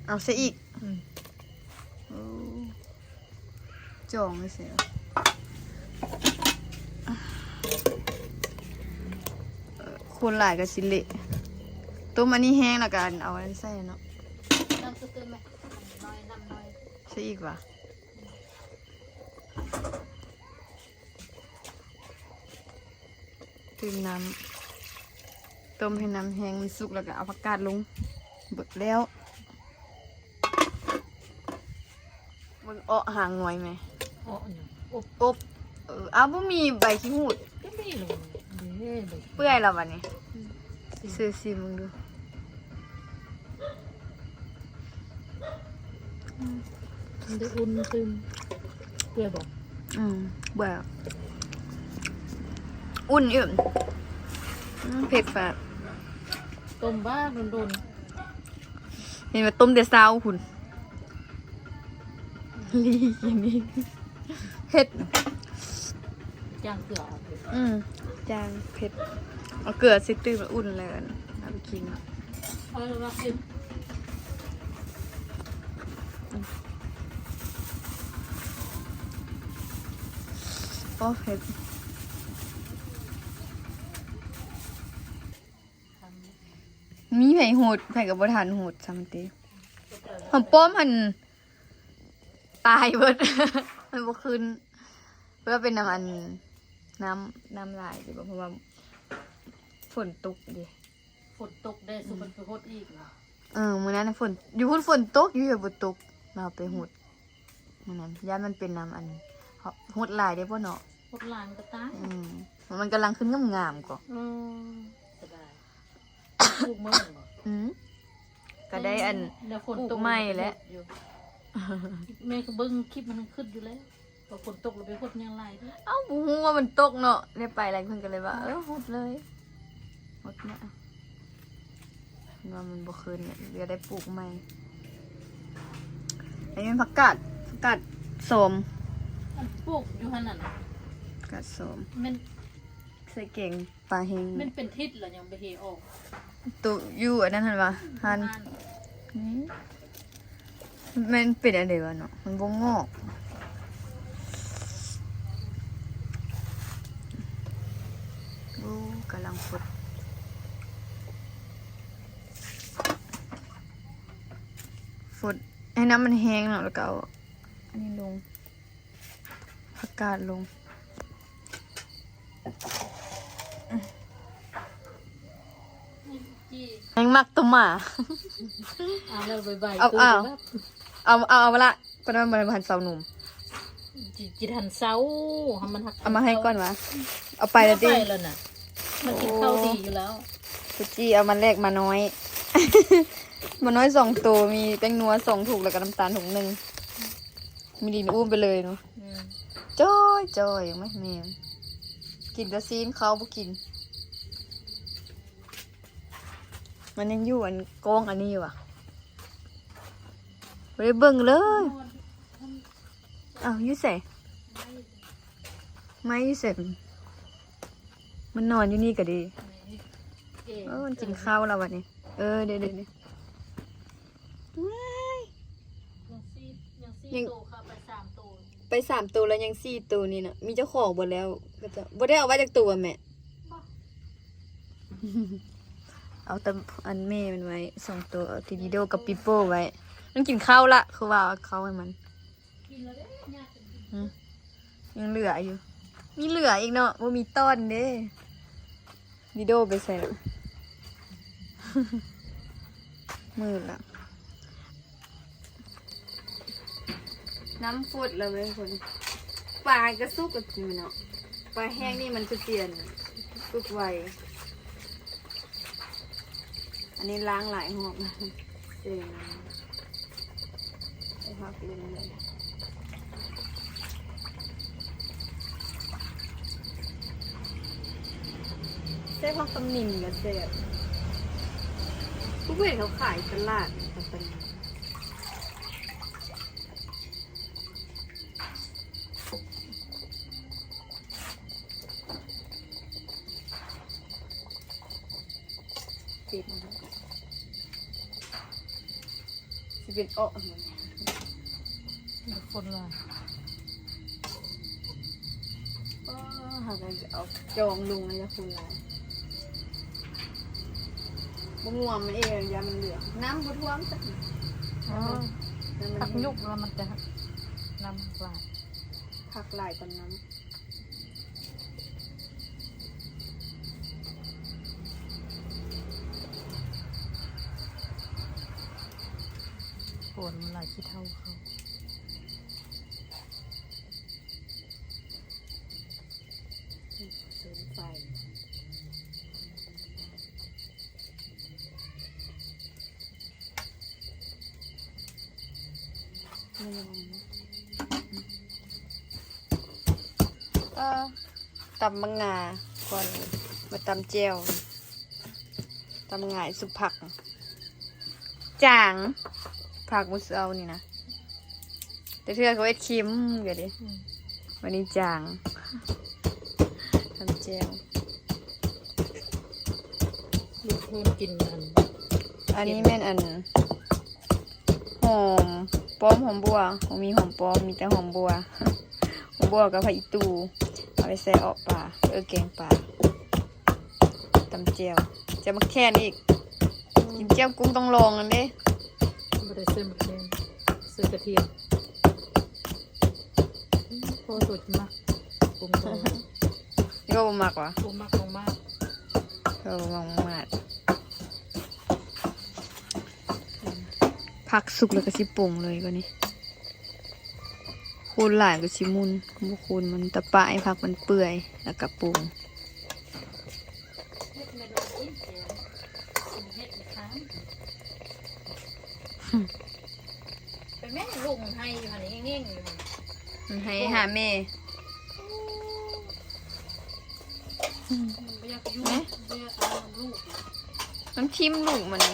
เอาซะอีกจ่องเลยเสียคนหลายกับสิเละต้มอันนี้แห้งแล้วกันเอาอันใส่เนาะน้ำตื้นไหมน้อยน้ำน้อยใช่อีกวะตื่มน้ำต้มให้น้ำแห้งมันสุกแล้วก็เอาผักกาดลงเบิดแล้วมึงหางงอยไหมอบเอาบ่มีใบขี้หูดก็มีเลย เปื่อยแล้ววันนี้ซื้อซิมึงดูได้อุ่นตึมเกลือบอกแบบอุ่นอยู่เผ็ดฝาดต้มบ้าโดนเห็นไหมต้มเดี๋ยวเช้าคุณลีกินนี่เผ็ดจางเกลือจางเผ็ดเอาเกลือซิตื้อมาอุ่นเลยเอาไปกินพอเรากินโอ้เผ็ดมีไผ่โหดไผ่กับบทานโหดซัมติผมป้อมหันตายเบิดมันบ่ขึ้นเพราะว่าเป็นน้ำลายดิเพราะว่าฝนตกดิฝนตกได้สุดไปโคตรอีกมื้อนั้นฝนอยู่พุ่นฝนตกอยู่บ่ตกเราไปหดมื้อนั้นย่านมันเป็นน้ำอันหดลายได้บ่เนาะหดลายมันก็ตายมันกำลังขึ้นงามๆก่อนสบายปลูกเมื่อก็ได้อันปลูกไม้แล้วแม่ก็เบิ้งคลิปมันขึ้นอยู่แล้วพอฝนตกเราไปหดยังไรด้วยเอ้าบ่ฮู้ว่ามันตกเนาะได้ไปอะไรเพิ่นก็เลยว่าหดเลยหดนะว่ามันบ่คืนเนี่ยเดี๋ยวได้ปลูกใหม่อันนี้ผักกาดโสมปลูกอยู่ขนาดผักกาดโสมมันใส่เก่งปลาเฮงมันเป็นทิศเหรอยังไปเฮออกตัวอยู่อันนั้นหันวะหันมันเป็นอะไรวะเนาะมันบ่งอกกำลังฝดให้น้ำมันแห้งเนาะแล้วก็เอาอันนี้ลงผักกาดลงแห้งมักตัวหมาแล้วใบเอาละปนมันหันเสาหนุ่มจิตหันเสาเอามาให้ก่อนวะเอาไปแล้วดิมันกินข้าวดีอยู่แล้วกุจีเอามาแลกมาน้อยมาน้อย2 ตัวมีแป้งนัว2 ถุงแล้วก็น้ำตาลถุง 1มีดินอุ้มไปเลยเนาะจ้อยยังไม่แม่กินกระซีนเขาบ่กินมันยังอยู่อันกองอันนี้อยู่อ่ะไปเบิ่งเลยอยู่ใส่ไม่อยู่ใส่มันนอนอยู่นี่ก็ดีมันกินข้าวแล้ววันนี้เดี๋ยวยังไป3 ตัวแล้วยัง4 ตัวนี่นะมีเจ้าของหมดแล้วก็จะบ่ได้เอาไว้จากตัวแม่เอาแต่อันแม่มันไว้2 ตัวเอาทีดีโดกับปิโป้ไว้มันกินข้าวละคือว่าเขาให้มันยังเหลืออยู่มีเหลืออีกเนาะว่ามีต้นเด้ดีโดไปใส่มือละน้ำฝุดเลยเว้ยคนปลากระซุกกับกินเนาะปลาแห้งนี่มันจะเปลี่ยนสุกไวอันนี้ล้างหลายหอบเจ๋งไปพักเล่นเลยเส้นพักตำหนิงกับเจ็บผู้เห็นเขาขายตลาดเป็นติด เป็นอ้อ คนละ หากันจะเอาจองลุงเลยนะคุณลายบงวมมันเองยามันเหลืองน้ำบท่วมสัก พักยุกแล้วมันจะน้ำกลาด ผักหลายตอนน้ำ ปวดมันหลายขี้เท่าเขา เสริมไฟตำมังงาก่อนมาตำเจียวตำง่ายสุกผักจางผักมุสเอานี่นะแต่เพื่อนเขาเอ็ดคิมเดี๋ยวดิวันนี้จางทำเจียว ลูกเพิ่มกินอันนี้แม่นอันหอมป้อมหอมบัวมีหอมป้อมมีแต่หอมบัวหอมบัวกับผักอีตูเอาไปใส่ออกปลาแกงปลาตำเจียวจะมาแค่นี้อีกกินเจียวกุ้งต้องลองกันดิ ไม่ได้ซื้อมะเขือซื้อกระเทียมโคตรสุดมากกุ้งโต นี่ก็บ่มากว่ะ กุ้งมากลงมาก ก็บ่มากผักสุกแล้วก็สิปรุงเลยก็นี่คูณหลายก็สิมุนบ่คูณมันตะปะให้ผักมันเปื่อยแล้วก็ปรุง เฮ็ดไม่โดนอินเสียเฮ็ดไม่ค้างเป็นแม่ลุงให้อยู่หันเงี้ยงๆอยู่หัน มันให้หาแม่ ไม่อยากยุ่งไม่อยากเอาลูก มันทิ่มลูกมันนี่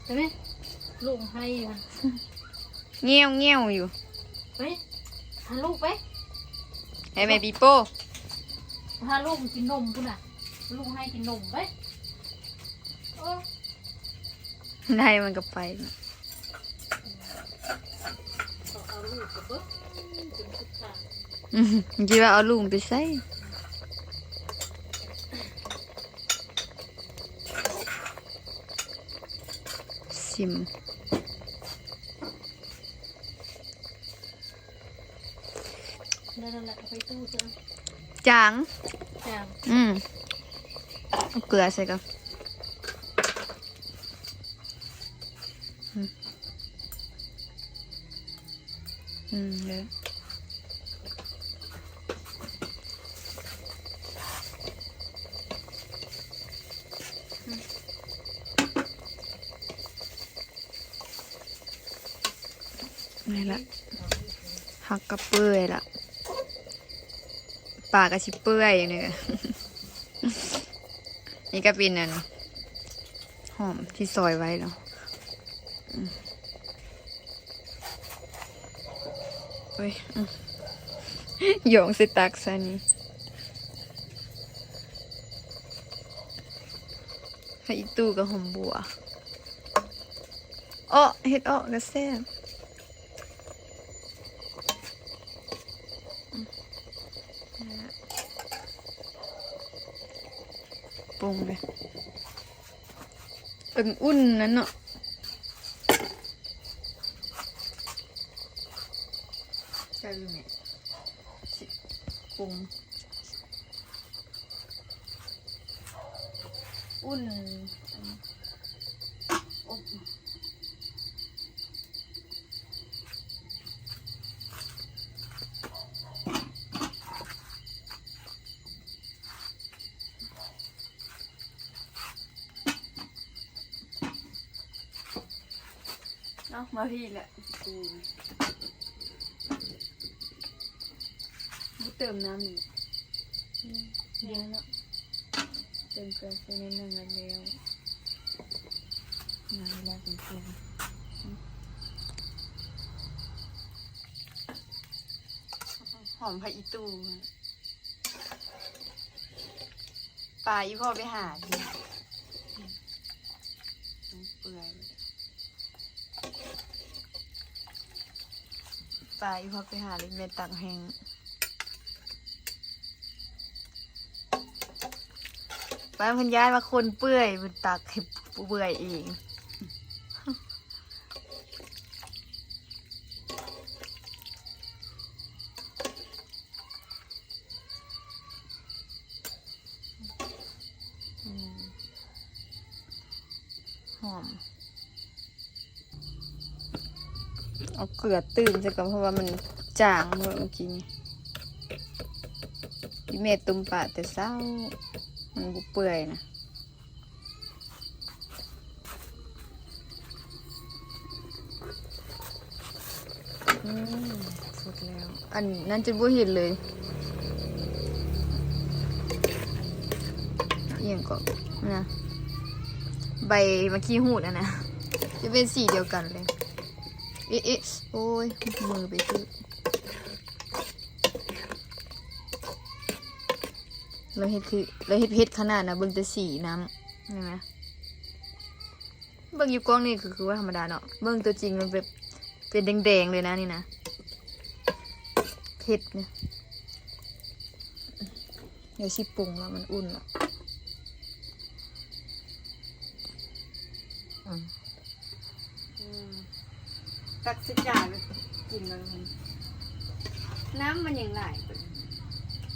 ใช่ไหมลุงให้อยู่หัน เงี้ยวเงี้ยวอยู่ ไปหาลูกไป ให้แม่ปีโป้ หาลูกกินนมพุ่นน่ะลูกให้กินนมไปเออ ได้มันก็ไป เอาลูกกับเบิ้งจนสุดทาง คิดว่าเอาลูกไปใส่ซิม นั่นแหละเอาไปตู้ซะ จาง จาง เอาเกลือใส่กันเลย นี่ละหักกระเปื่อยละปากกระชิเปื่อยอย่างนี้ นี่ก็เป็นอันหอมที่ซอยไว้แล้วเฮ้ยโยงสิตักซะนี่ให้อีตู้กับหอมบัวอ้อเฮ็ดอ้อกระแซ่บปรุงเลยอุ่นๆนั่นเนาะใช่ไหมปรุงอุ่นอบเนาะมาพี่แหละปูนเติมน้ำอีกเยอะเนาะเติมเกลือใส่นิดนึงแล้วน้ำแล้วเป็นปูหอมผักอีตูปลาอีพ่อไปหาดิเปื่อย ไปพอไปหาลิเมตักแห้งไปพันย้ายมาคนเปื่อยมันตักให้เปื่อยเองหอมเอาเกลือตื่นจะกับเพราะว่ามันจางเมื่อกี้นี่พี่เมย์ตุ่มปะแต่เศร้ามันบุเปื่อยนะสุดแล้วอันนั้นจะบุเห็นเลยเอียงก็นะใบมะขี้หูดนะจะเป็นสีเดียวกันเลยเอ๊ะโอ้ยมือไปคือเราเห็ดเพชรขนาดนะเบิ่งแต่สีน้ำใช่ไหมเบิ่งอยู่กล้องนี่คือว่าธรรมดาเนาะเบิ่งตัวจริงมันเป็นแดงๆเลยนะนี่นะเพชรเนี่ยเดี๋ยวชิปรุงแล้วมันอุ่นละตักสิจ่าเลยกินแล้วน้ำมันยังไหล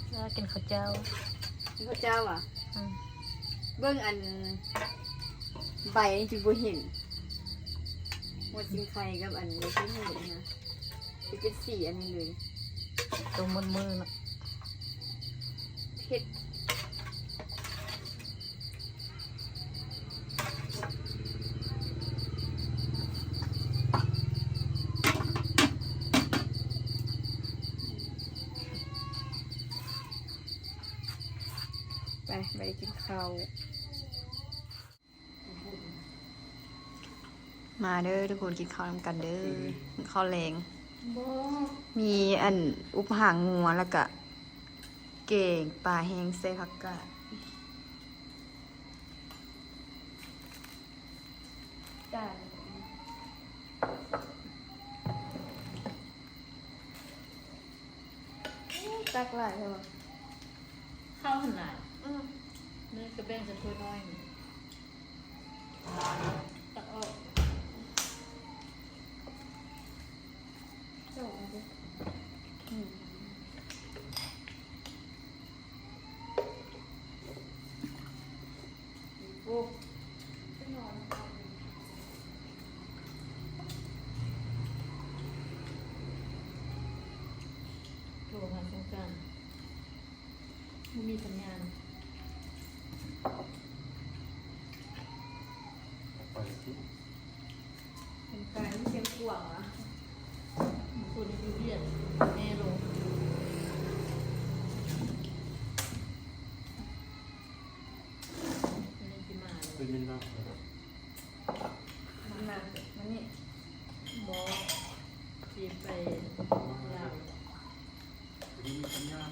แล้วกินข้าวเจ้าข้าวเจ้าอ่ะเบิ่งอันใบนี่จิบ่เห็นว่ากินไข่กับอันนี้ที่หูนะจะเป็นสีอันนี้เลยตรงมือเนาะเผ็ดไปกินข้าวมาเด้อทุกคนกินข้าวนำกันเด้อข้าวแรงมีอันอุปหางงัวแล้วก็เก่งปลาแห้งใส่ผักกาดตักหลายใช่ไหมข้าวหันหลายเนื้อกระเบนจะถ้วยน้อยตักออกโอ้โทรมาสงการไม่มีสัญญาณเป็นการที่เชียงกว่างอ่ะส่วนยูเรียนแน่ลงเป็นยังไงมันนี่บอเจียไปลาว มีสัญญาณ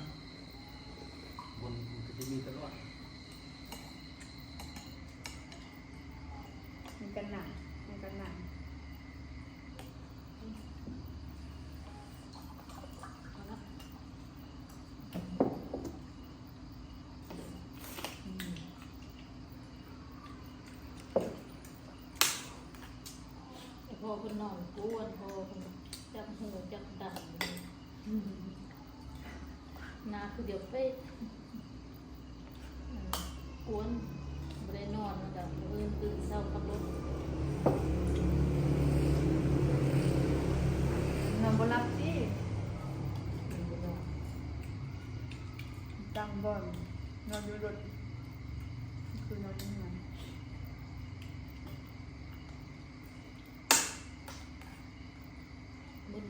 บนจะมีตลอด มันกันหนักพอคนนอนกวนพอคนจับหูจับดันนาคือเดี๋ยวเป๊ะกวนไม่ได้นอนนะจ๊ะตื่นเช้าขับรถนอนบนรับสิจังบ่อนนอนอยู่รถคือนอนยังไง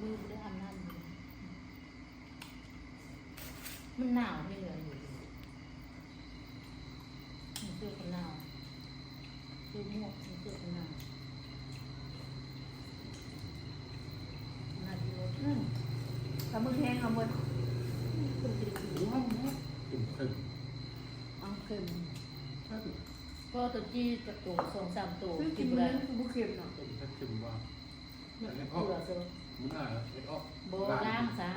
มืดได้อาบน้ำมันหนาวไม่เหลืออยู่มันเสื้อกันหนาวเสื้อหมวกเสื้อกันหนาวนาดีรถแล้วมือแห้งเอาหมด คนติดอยู่ห้องนะ ขึ้นขึ้น เอาเค็ม ก็ตัวจี้จะตัว2-3ตัว กิ กิ น น มื้อ ได้ นั้นคือบุเค็มเนาะ ถ้าขึ้นว่า มันเกลือเซอ มึงอ่ะเอ็ดออก โบล่างซะ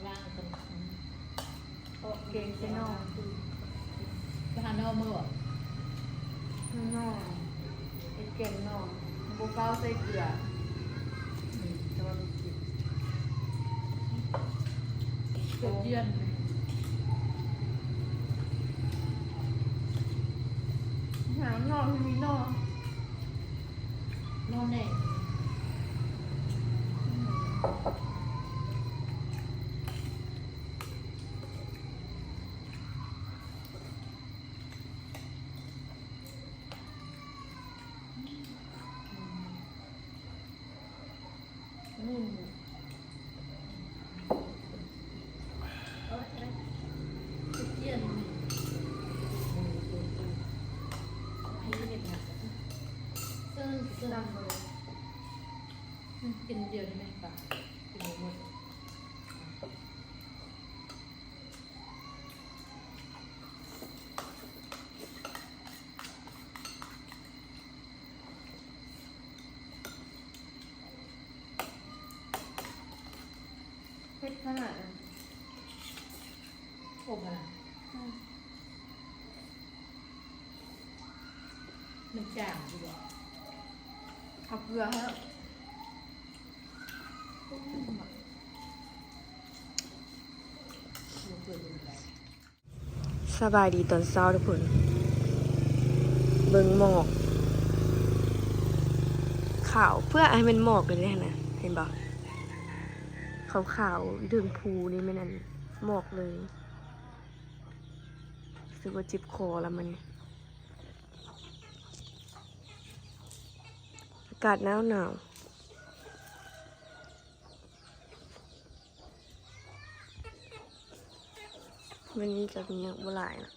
ล่างตรง เก่งใช่นอก ไปหาโนมือ นอกเก่งนอกโบเก้าใส่เกลือจะมาดูกิน เกิดเยือน หานอกที่มีนอก นอนแน่นู่นเยือนดังเลย กินเดียวได้ไหมปะกินหมด เผ็ดขนาดนั้น อบอ่ะมันจางดีกว่า ขับเกลือฮะ สบายดีตอนเช้าทุกคนเบิ่งหมอกขาวเพื่อให้มันหมอกเลยนะเห็นบ่ขาวๆดึงภูนี่ไม่นั่นหมอกเลยรู้สึกว่าจิบคอแล้วมันอากาศหนาววันนี้จะมีอย่างบ่หลายนะ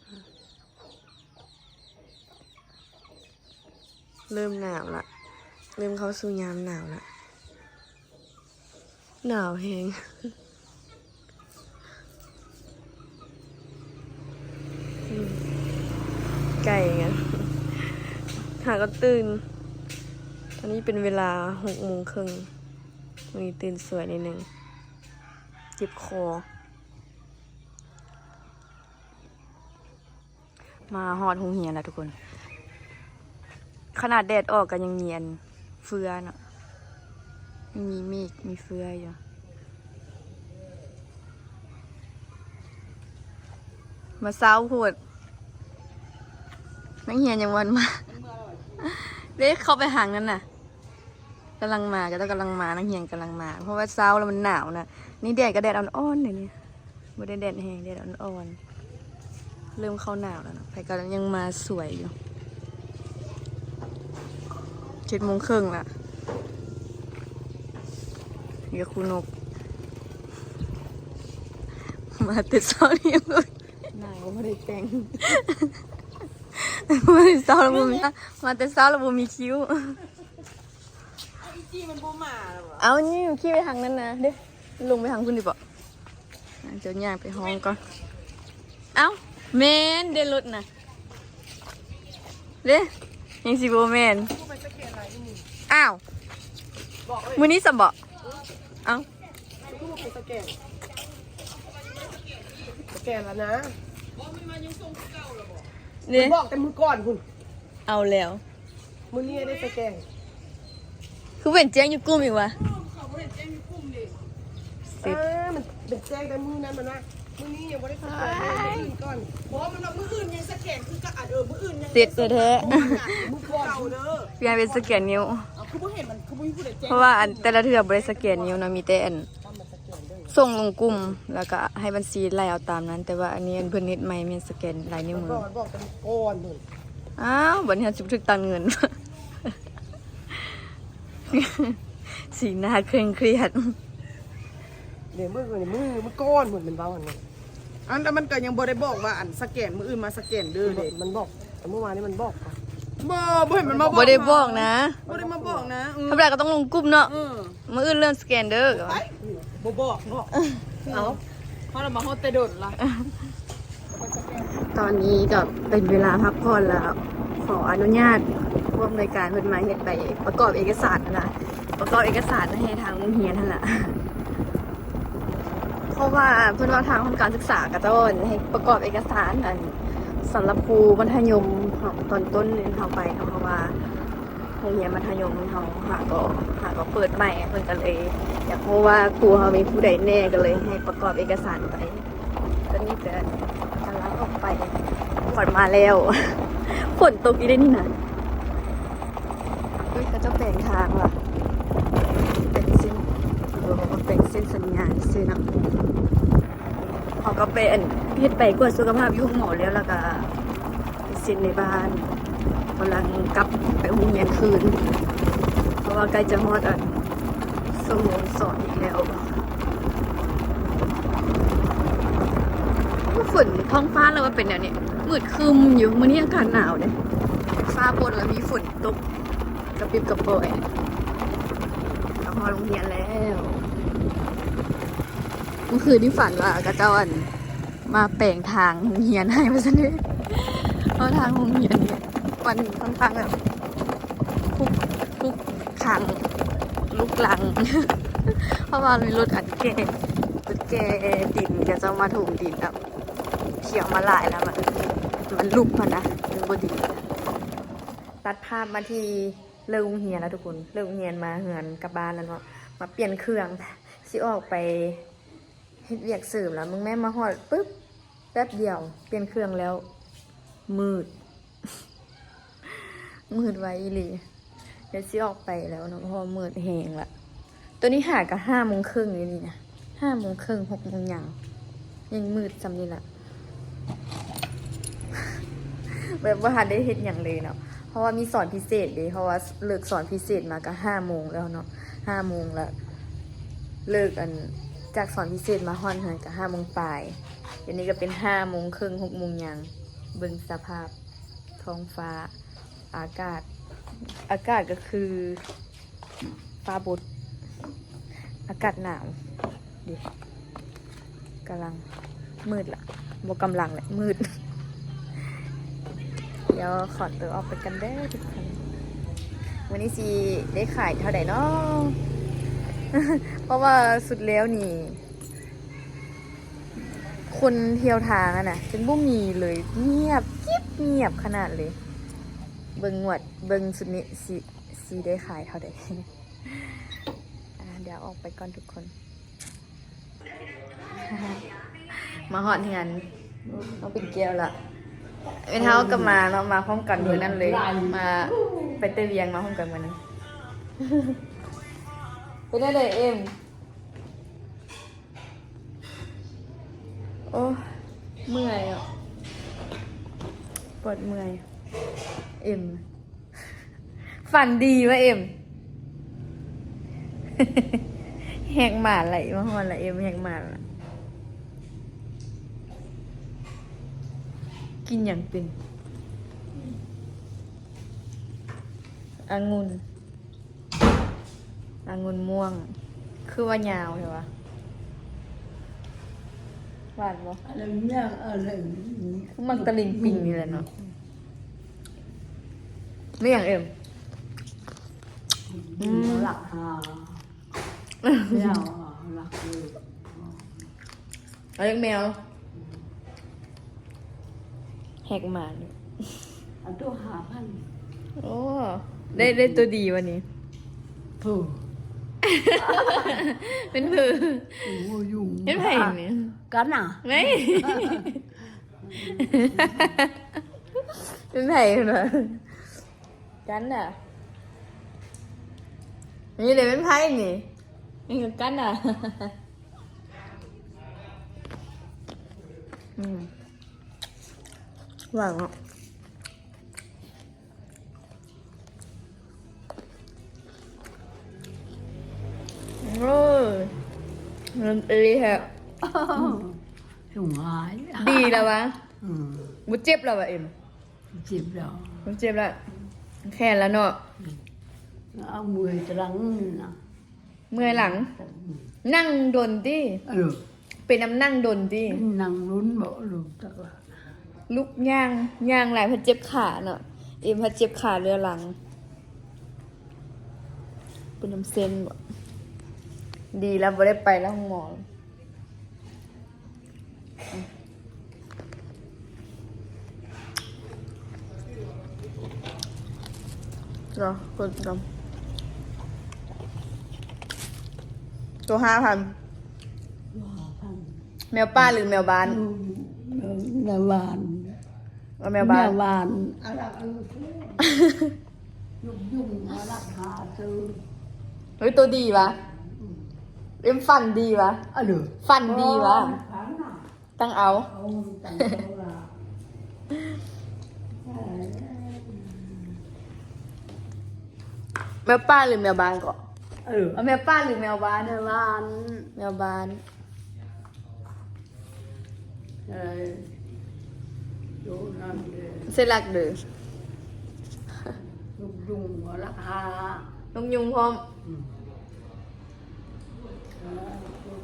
เริ่มหนาวละเริ่มเข้าสู่ยามหนาวละหนาวแฮงไก่ไงหาก็ตื่นตอนนี้เป็นเวลา6:30วันนี้ตื่นสวยนิดนึงเจ็บคอมาฮอดโรงเรียนแล้วทุกคน ขนาดแดดออกกันยังเนียนเฟือเนาะมีเมฆมีเฟืออยู่มาเช้าโพดนักเรียนยังวันมาเด็กเข้าไปหางนั่นน่ะกำลังมาก็ต้องกำลังมานักเรียนกำลังมา เพราะว่าเช้าแล้วมันหนาวนะนี่แดดก็แดดอ่อนๆเลยนี่ไม่ได้แดดแห้งแดดอ่อนๆเริ่มเข้าหนาวแล้วนะไปก็ยังมาสวยอยู่7:30ละเดี๋ยวครูนกมาติดเช้านี่ยังเลยนายไม่ได้แต่งมาติดเช้าแล้วมาติดเช้าแล้วมีคิ้วจี้มันบ่มาแล้ววะ เอานี่ขี้ไปทางนั้นนะเด้ลงไปทางคุณดิบ่เดี๋ยวย่างไปห้องก่อนเอ้าแมนเดินรถนะเด้ยังสิโบแมน กูไปสแกนอะไรที่มึง อ้าว บอกเลย มื้อนี้สมบ่เอ้า กูไปสแกนแล้วนะ เด้ บอกแต่มือก่อนคุณ เอาแล้ว มือนี้ได้สแกน คือเป็นแจ้งอยู่กลุ่มอีกวะ เขาไม่ได้แจ้งมีกลุ่มดิ เสร็จ มันเป็นแจ้งแต่มือนั้นมันนะมือนี้ยังไม่ได้สแกนเลยมืออื่นก่อนเพราะมันมืออื่นยังสแกนคือก็มืออื่นยัง เสร็จแท้ มือก่อนเก่าเด้อ ๆพี่ไอเป็นสแกนนิ้ว คือบ่เห็นมันคือบ่มีผู้ใดแจ้ง เพราะว่าอันแต่ละเทื่อบ่ได้สแกนนิ้วนะมีแต่อัน ต้องมาสแกนเด้อ ส่งลงกลุ่มแล้วก็ให้บัญชีไล่เอาตามนั้น แต่ว่าอันนี้อันเพิ่นเฮ็ดใหม่มีสแกนลายนิ้วมือ มันบอกแต่ก่อนเลย อ้าวบัดนี้สิถึกตังเงิน สีหน้าเคร่งเครียด เดี๋ยวมือก้อนเหมือนมันเบาอันนี้อันแต่มันก็ยังบ่ได้บอกว่าอันสแกนมืออื่นมาสแกนเด้อเด็มันบอกแต่เมื่อวานนี้มันบอกบ่เห็นมันมาบอก บ่ได้บอกนะ บ่ได้มาบอกนะ ธรรมดาก็ต้องลงกลุ่มเนาะ เออ มื้ออื่นเริ่มสแกนเด้อ ไปบ่บอกเนาะเอาเพราะเรามาฮอดแต่โดดละ ตอนนี้ก็เป็นเวลาพักผ่อนแล้ว ขออนุญาตร่วมรายการเพิ่นมาเฮ็ดใบประกอบเอกสารนะ ประกอบเอกสารให้ทางโรงเรียนนั่นแหละเพราะว่าเพื่อนว่าทางของการศึกษาก็จะให้ประกอบเอกสารอันสำหรับครูมัธยมตอนต้นเขาไปเพราะว่าโรงเรียนมัธยมเขาหาก็เปิดใหม่เพิ่นก็เลยอยากรู้ว่าครูเขามีผู้ใดแน่ก็เลยให้ประกอบเอกสารไปตอนนี้ก็กำลังออกไปฝนมาแล้วฝนตกอีกได้นี่นะเฮ้ยเขาจะแปลงทางว่ะเป็นเส้นเป็นเส้นสัญญาณซื้อนะเขาก็เป็นเฮ็ดไปกวดสุขภาพอยู่ห้องหมอแล้วก็เส้นในบ้านกำลังกลับไปโรงเรียนคืนเพราะว่าใกล้จะฮอดสโมสรอีกแล้วฝนท้องฟ้าแล้วว่าเป็นอย่างนี้มืดครึมอยู่มื้อนี้อากาศหนาวเลยฟ้าบนแล้วมีฝนตกกระปิบกระปอยเราพอโรงเรียนแล้วเมื่อคืนที่ฝันว่ากระเจ้าอันมาแปลงทางโรงเรียนให้มาซะด้วยเพราะทางโรงเรียนเนี่ยมันค่อนข้างแบบคุกขังลุกลัง เพราะว่ามีรถอัดแก่ดินก็จะมาถูกดินแบบเขียวมาหลายแล้วมันลุกมันนะมันบดีตัดภาพมาที่เลิกโรงเรียนแล้วทุกคนเลิกโรงเรียนมาเหือนกลับบ้านแล้วเนาะมาเปลี่ยนเครื่องสิออกไปเฮ็ดเวียกสืบแล้วมึงแม่มาฮอดปึ๊บแป๊บเดียวเปลี่ยนเครื่องแล้วมืด มืดไว้อีหลีเดี๋ยวสิออกไปแล้วเนาะเพราะมืดแหงละตัวนี้หากับ5:30นี่นะ5:30 6:00ยังมืดจำนี่แหละ แบบว่าหันได้เห็นอย่างเลยเนาะเพราะว่ามีสอนพิเศษเลยเพราะว่าเลิกสอนพิเศษมาก็5:00แล้วเนาะ5:00แล้วเลิกอันจากสอนพิเศษมาฮอนหันก็5:00ปลายเดี๋ยวนี้ก็เป็น5:30 6:00เบิ่งสภาพท้องฟ้าอากาศก็คือฟ้าบดอากาศหนาวดิกำลังมืดละบ่กำลังแหละมืด เดี๋ยวขอตัวออกไปกันได้ทุกคนวันนี้สิได้ขายเท่าไหร่เนาะ เพราะว่าสุดแล้วนี่ คนเที่ยวทางอะนะเป็นบุ้มีเลยเงียบกิ๊บเงียบขนาดเลย เบิ่งสุดนี้สิได้ขายเท่าไหร่ เดี๋ยวออกไปก่อนทุกคน มาหอดงานต้องเป็นแก้วละเป็นเท้ากับมาเนาะมาพร้อมกันมือนั่นเลยมาไปเตะเวียงมาพร้อมกันวันนี้ ไปได้เลยเอ็มโอ้เมื่อยอ่ะปวดเมื่อยเอ็มฝันดีวะเอ็ม แหกหมาไหลมาหอนละเอ็มแหกหมาละกินอย่างเป็นองุ่นม่วงคือว่ายาวใช่ปะหวานปะ อะไรเนี่ยอะไร คือมันตะลิงปิงนี่แหละเนาะไม่อย่างเอ็ม หลักหาไม่เอาหลักเลย เอาเลี้ยงแมวแหกหมาเนี่ย เอาตัว5,000 โอ้ได้ตัวดีวันนี้ ผู้ เป็นผือ โอ้ยุ่ง เป็นไผ่เนี่ย กันอ่ะ ไม่ เป็นไผ่เหรอกันอ่ะนี่เลยเป็นไผ่นี่นี่กับกันอ่ะ หวังอ่ะโอ้ยเงินตีแฮะ ยุ่งหาย ดีแล้ววะ อืม บุเจ็บแล้ววะเอ็ม เจ็บแล้ว บุเจ็บแล้วแค่แล้วเนาะ เอามือตรังนะ เมื่อยหลัง นั่งดนดิ เออ เป็นน้ำนั่งดนดิ นั่งลุ้นบ่ลูกตักละ ลุกย่างหลายพัดเจ็บขาเนาะเอ็มพัดเจ็บขาเรือหลัง เป็นน้ำเส้นบ่ดีแล้วบ่ได้ไปแล้วห้องหมอรอคนกำตัว5,000แมวป้าหรือแมวบ้าน แม่วาน เอาแมวบ้าน วานอะไรยุ่งมาราคาซื้อ เฮ้ยตัวดีวะเอ็มฟันดีวะ เด้อ ฟันดีวะตั้งเอา เอาตังค์ละ แมวป้าหรือแมวบ้านก่อน Ừ. เอาแมวป้าหรือแมวบ้าน Mẹ van. แมวบ้าน Chỗ nào để เส้นหลักเด้อ dùng ở lạc hà. นกยุงพร้อม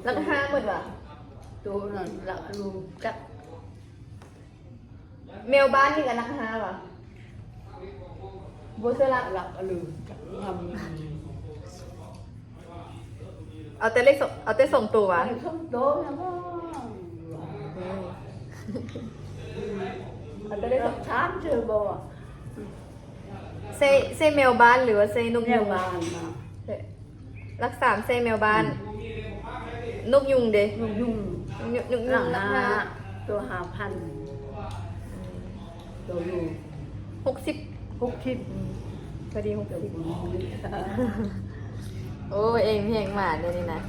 รักห้าหมดว่ะ Chỗ nào lạc luôn chắc. แมวบ้านนี่กับนักห้าว่ะโบเส้นหลัก Lạc luôn chắc ngầm. เอาแต่เลขเอาแต่ส่งตัววะ Mày không đố nha bố. เอาแต่เลขส่ง Lạc thám chưa bố à? เส้แมวบ้านหรือว่าเส้นกยุ Nghe ง bàn mà. รักสามเส้แมวบ้าน นกยุงเด้ Dùng dùng. นกยุง Lạc รักห้า hà. Tôi hàพัน Tôi dùng. 60 Hút thịt. พอดี60โอ้ยเองเพลงหมาเนี่ยนี่นะ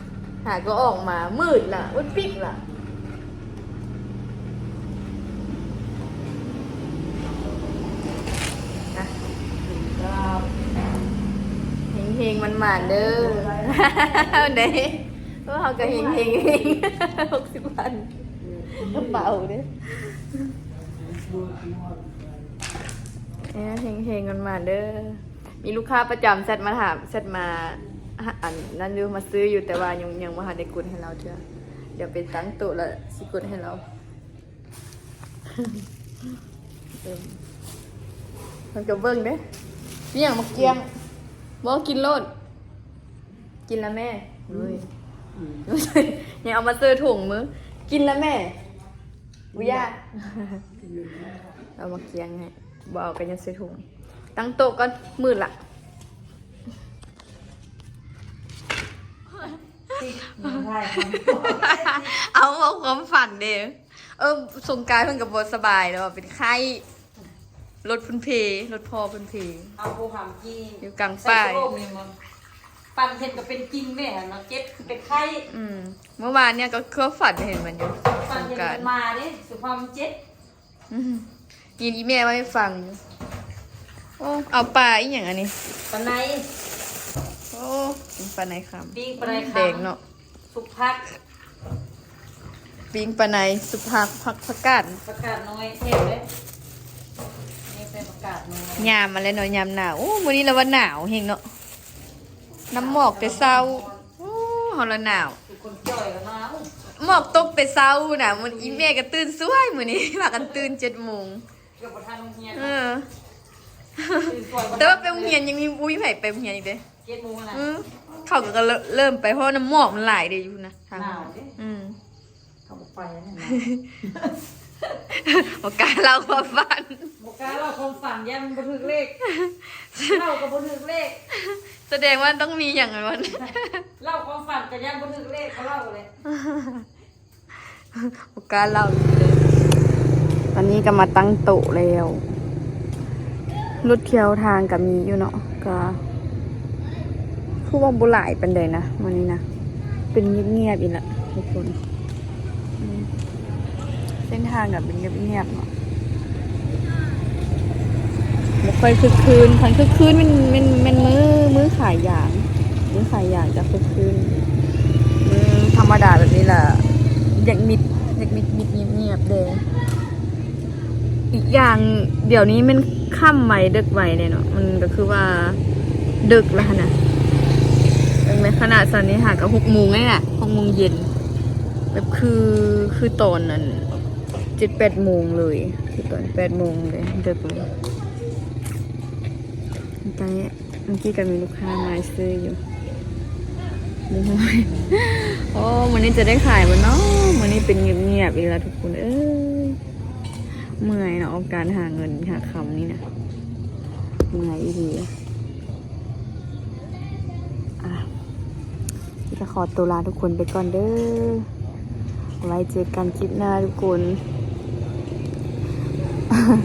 หาก็ออกมามืดล่ะอุ้ยปิดล่ะนะเฮงมันหมาเด้อเด้ว่าเขาก็เฮง60,000กระเป๋าเด้เฮงมันมาเด้อมีลูกค้าประจำแซดมาถามแซดมาอันนั้นอยู่มาซื้ออยู่แต่ว่ายังมาหาได้กุดให้เราเถอะเดี๋ยวไปตั้งโต๊ะแล้วสิกุดให้เรามันก็เบิ่งเด้นี่อย่างมาเกียงบ่กินโลดกินแล้วแม่เฮ้ยยังเอามาซื้อถุงมื้อกินแล้วแม่บุย่าเอามาเกียงให้บ่เอากันยังซื้อถุงตั้งโต๊ะก่อนมืดละเอาความฝันเด้สงกรานต์เพิ่นกับบสบายแล้วเป็นไข้รถพุ่นเพรถพ่อพุ่นเพ เอาโบหามจีน อยู่กลางป่า ใส่โรคนี่มันปั่นเห็นก็เป็นจริงแม่เนาะเจ็บเป็นไข้ เมื่อวานเนี่ยก็เครื่องฝันเห็นมันอยู่ส ปั่น ง เห็น กราน มัน ต์ มาดิสุความเจ็บ ยินอีแม่มาให้ฟังอยู่โอ้เอาปลาอีกอย่างอันนี้ ปานใน โอ้เป็นปลาในค ปิ้งปลาใน ำแดงเนาะ สุกพัก ปิ้งปลาในสุภาพผักกาด ประกาศน้อยเทพเลยนี่เป็นประกาศน้อย ยามมาแล้วเนาะยามหนาวโอ้วันนี้เราว่าหนาวเฮงเนาะน้ำหมอกแต่เช้าโอ้เฮาละหนาว ทุกคนจ่อยกันมา หมอกตกแต่เช้าน่ะมันอีแม่ก็ตื่นสวยมื้อนี้ พากันตื่น7:00น เกือบประทานโรงเรียน เออ ตื่นสวย แต่ว่าไปโรงเรียนยังมีอุ้ยไผไปโรงเรียนอีกเด้ 7 โมงนะ เขาก็เริ่มไปเพราะน้ำหมอกมันหลายเด้อยู่นะทาง หนาวดิ เขาบอกไปแล้วเนี่ย บอกการเล่าความฝัน บอกกล้าเราความฝันยังบันทึกเลขเรากับบันทึกเลข แสดงว่าต้องมีอย่างนั้น เล่าความฝันกับยังบันทึกเลขเขาเล่าเลย บอกการเล่าตอนนี้ก็มาตั้งโต๊ะแล้วรถเที่ยวทางก็มีอยู่เนาะก็คือว่าบุหลายเป็นเลยนะวันนี้นะเป็นเงียบๆอีกละทุกคนเส้นทางกับเป็นเงียบๆเนาะไม่ค่อยคึกคืนคันคึกคืนมันมื้อขายอย่างมื้อขายอย่างจะคึกคืนธรรมดาแบบนี้แหละอยากมิดเงียบๆเลยอีกอย่างเดี๋ยวนี้มันค่ำไวดึกไวเลยเนาะมันก็คือว่าดึกแล้วนะในขนาดตอนนี้หากับ6 โมงนี่แหละ6 โมงเย็นแบบคือตอนนั้น7-8 โมงเลยคือตอน8 โมงเลยดึกเลยตอนนี้เมื่อกี้ก็มีลูกค้ามาซื้ออยู่ โอ้วันนี้จะได้ขายบ่เนาะวันนี้เป็นเงียบๆอีกแล้วทุกคนเอ้ยเมื่อยเนาะการหาเงินหาคำนี่นะเมื่อยอีดีอ่ะจะขอตัวลาทุกคนไปก่อนเด้อไว้เจอกันคลิปหน้าทุกคน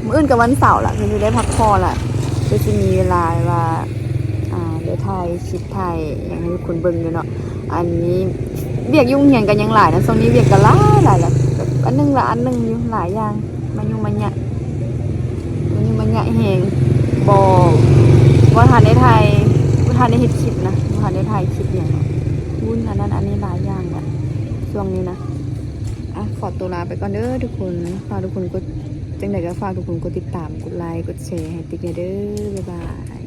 มื้ออื่นกับวันเสาร์ล่ะคือจะได้พักผ่อนล่ะก็จะมีเวลาว่าเดี๋ยวถ่ายคลิปถ่ายอย่างให้ทุกคนเบิ่งอยู่เนาะอันนี้เบียกยุ่งเหียงกันยังหลายนะช่วงนี้เบียกกันหลายแบบอันนึงละอันนึงอยู่หลายอย่างมันยุ่งมันเนี่ยแหงบ่ทันได้ถ่ายบ่ทันได้เฮ็ดคลิปนะบ่ทันได้ถ่ายคลิปอย่างวุ่นอันนั้นอันนี้หลายอย่างเนี่ยช่วงนี้นะขอตัวลาไปก่อนเด้อทุกคนฝากทุกคนกดจังไดก็ฝากทุกคนกดติดตามกดไลค์กดแชร์ให้ติ๊กเด้อบ๊ายบาย